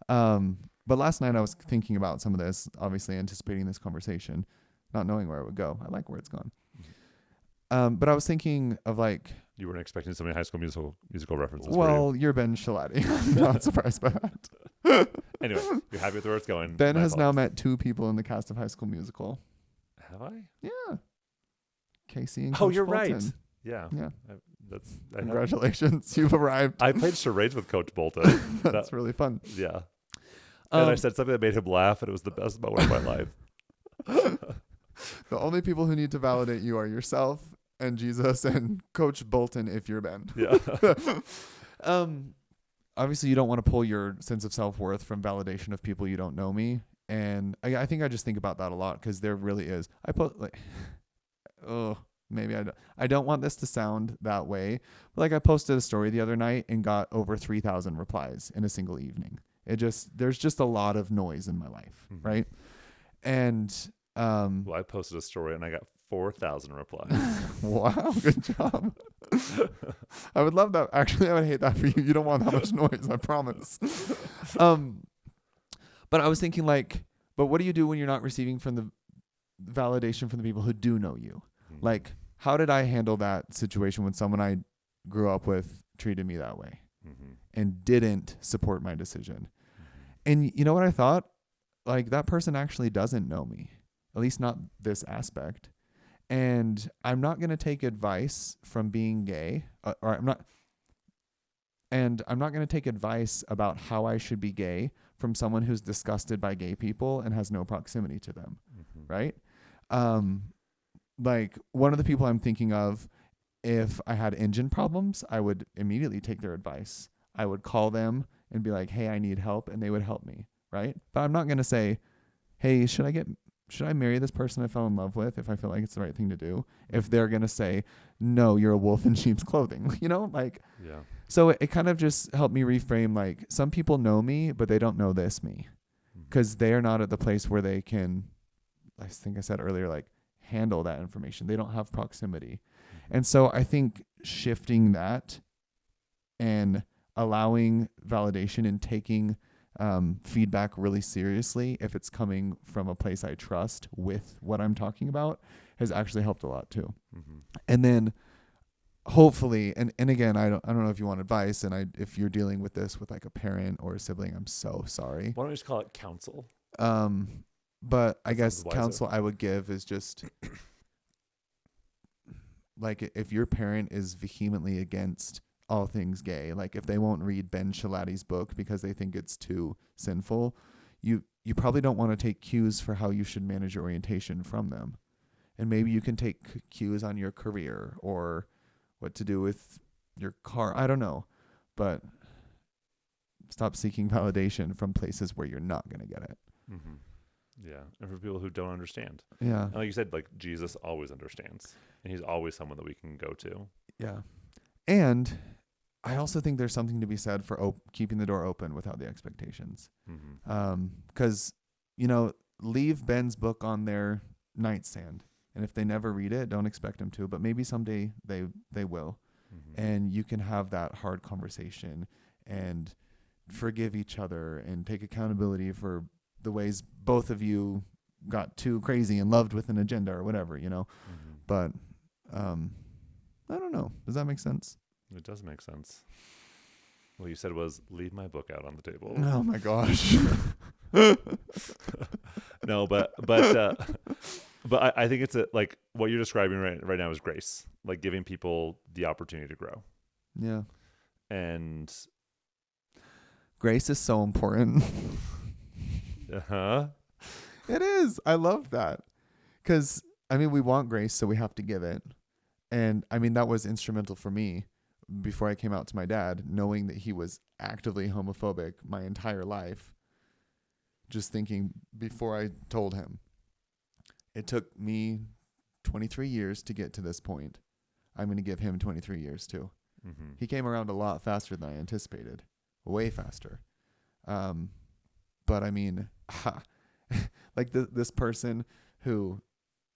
But last night I was thinking about some of this, obviously anticipating this conversation, not knowing where it would go. I like where it's gone. But I was thinking of like... You weren't expecting so many High School musical references. Well, you're Ben Schilaty. I'm not surprised by that. Anyway, you're happy with where it's going. Ben has now met 2 people in the cast of High School Musical. Have I? Yeah. Casey and Coach you're Bolton. Right. Yeah. Congratulations. You've arrived. I played charades with Coach Bolton. That's really fun. Yeah. And I said something that made him laugh, and it was the best moment of my life. The only people who need to validate you are yourself and Jesus and Coach Bolton if you're Ben. Yeah. Obviously, you don't want to pull your sense of self-worth from validation of people you don't know me. And I think I just think about that a lot because there really is. Maybe I don't want this to sound that way. But like I posted a story the other night and got over 3,000 replies in a single evening. There's just a lot of noise in my life, right? And I posted a story and I got 4,000 replies. Wow, good job. I would love that. Actually, I would hate that for you. You don't want that much noise, I promise. But I was thinking but what do you do when you're not receiving from the validation from the people who do know you? Like, how did I handle that situation when someone I grew up with treated me that way and didn't support my decision? And you know what I thought? Like, that person actually doesn't know me, at least not this aspect. And I'm not going to take advice from being gay, I'm not going to take advice about how I should be gay from someone who's disgusted by gay people and has no proximity to them, right? Like, one of the people I'm thinking of, if I had engine problems, I would immediately take their advice. I would call them and be like, hey, I need help, and they would help me, right? But I'm not going to say, hey, should I marry this person I fell in love with if I feel like it's the right thing to do? If they're going to say, no, you're a wolf in sheep's clothing, like, Yeah. so it kind of just helped me reframe, like, some people know me, but they don't know this me, because they are not at the place where they can, I think I said earlier, like, handle that information. They don't have proximity. And so I think shifting that and allowing validation and taking feedback really seriously, if it's coming from a place I trust with what I'm talking about, has actually helped a lot too. And then hopefully, and again, I don't know if you want advice, and if you're dealing with this with like a parent or a sibling, I'm so sorry. Why don't we just call it counsel? But I guess wiser. counsel I would give is just like, if your parent is vehemently against all things gay, like if they won't read Ben Schilaty's book because they think it's too sinful, you probably don't want to take cues for how you should manage your orientation from them. And maybe you can take cues on your career or what to do with your car. I don't know. But stop seeking validation from places where you're not going to get it. Yeah. And for people who don't understand. Yeah. And like you said, like Jesus always understands. And he's always someone that we can go to. Yeah. And I also think there's something to be said for keeping the door open without the expectations. Because, leave Ben's book on their nightstand. And if they never read it, don't expect them to. But maybe someday they will. And you can have that hard conversation and forgive each other and take accountability for the ways both of you got too crazy and loved with an agenda or whatever, But I don't know. Does that make sense? It does make sense. What you said was, leave my book out on the table. Oh my gosh. No, but I think it's like what you're describing right now is grace, like giving people the opportunity to grow. Yeah. And grace is so important. It is. I love that. Because, we want grace, so we have to give it. And, that was instrumental for me before I came out to my dad, knowing that he was actively homophobic my entire life. Just thinking before I told him. It took me 23 years to get to this point. I'm going to give him 23 years too. He came around a lot faster than I anticipated. Way faster. But like this person who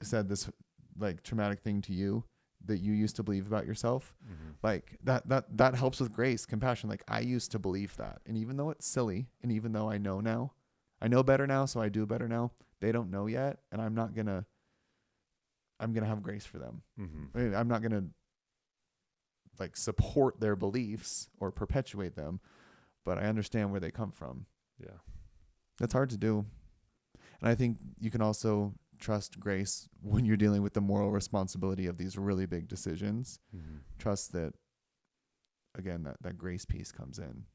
said this like traumatic thing to you that you used to believe about yourself, like that helps with grace, compassion. Like I used to believe that. And even though it's silly, and even though I know better now, so I do better now, they don't know yet. And I'm going to have grace for them. I'm not going to like support their beliefs or perpetuate them, but I understand where they come from. Yeah. That's hard to do. And I think you can also trust grace when you're dealing with the moral responsibility of these really big decisions. Trust that, again, that grace piece comes in.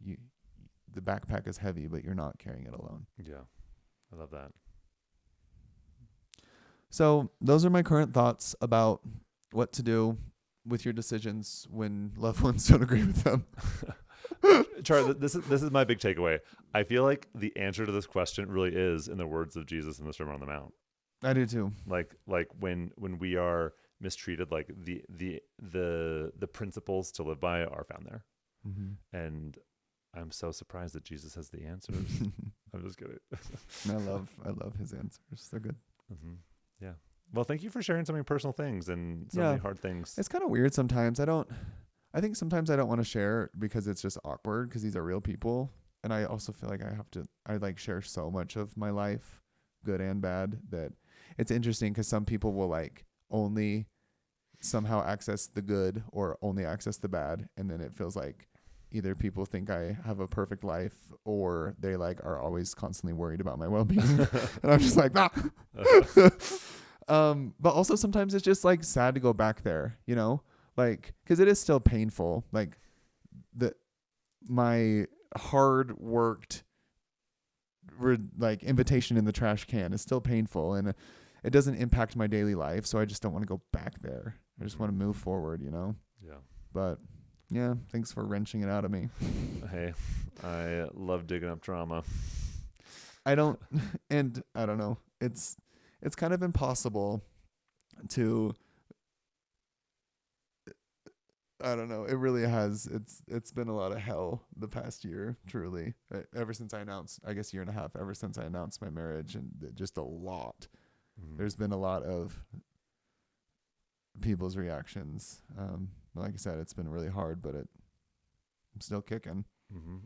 The backpack is heavy, but you're not carrying it alone. Yeah. I love that. So those are my current thoughts about what to do with your decisions when loved ones don't agree with them. Charlie, this is my big takeaway. I feel like the answer to this question really is in the words of Jesus in the Sermon on the Mount. I do too. Like when we are mistreated, like the principles to live by are found there. And I'm so surprised that Jesus has the answers. I'm just kidding. I love his answers. They're good. Yeah. Well, thank you for sharing so many personal things and so many hard things. It's kind of weird sometimes. I think sometimes I don't want to share because it's just awkward because these are real people. And I also feel like I like share so much of my life, good and bad, that it's interesting because some people will like only somehow access the good or only access the bad. And then it feels like either people think I have a perfect life or they like are always constantly worried about my well-being. And I'm just like, nah. But also sometimes it's just like sad to go back there, like, cause it is still painful. Like my hard worked, like invitation in the trash can is still painful and it doesn't impact my daily life. So I just don't want to go back there. I just want to move forward, Yeah. But Yeah, thanks for wrenching it out of me. Hey, I love digging up trauma. I don't know. It's kind of impossible to, I don't know. It really has. It's been a lot of hell the past year, truly. Ever since I announced, I guess year and a half, ever since I announced my marriage, and just a lot. There's been a lot of people's reactions. Like I said, it's been really hard, but I'm still kicking.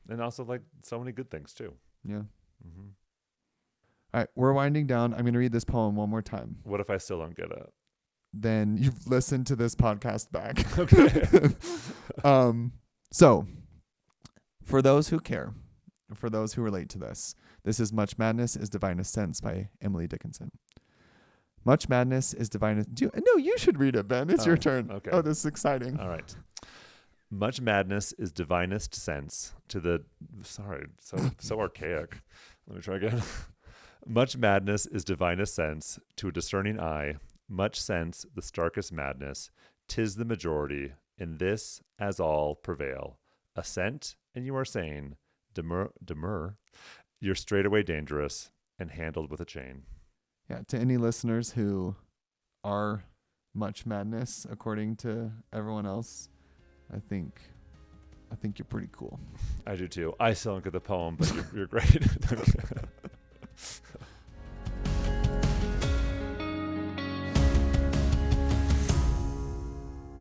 And also like so many good things too. Yeah. All right, we're winding down. I'm going to read this poem one more time. What if I still don't get it? Then you've listened to this podcast back. Okay. So, for those who care, for those who relate to this is Much Madness is Divinest Sense by Emily Dickinson. Much madness is divinest. No, you should read it, Ben. It's your turn. Okay. Oh, this is exciting. All right. Much madness is divinest sense to the. Sorry, so archaic. Let me try again. Much madness is divinest sense to a discerning eye. Much sense, the starkest madness. 'Tis the majority. In this, as all prevail. Assent, and you are sane. Demur, you're straightaway dangerous and handled with a chain. Yeah, to any listeners who are much madness, according to everyone else, I think you're pretty cool. I do too. I still don't get the poem, but you're great.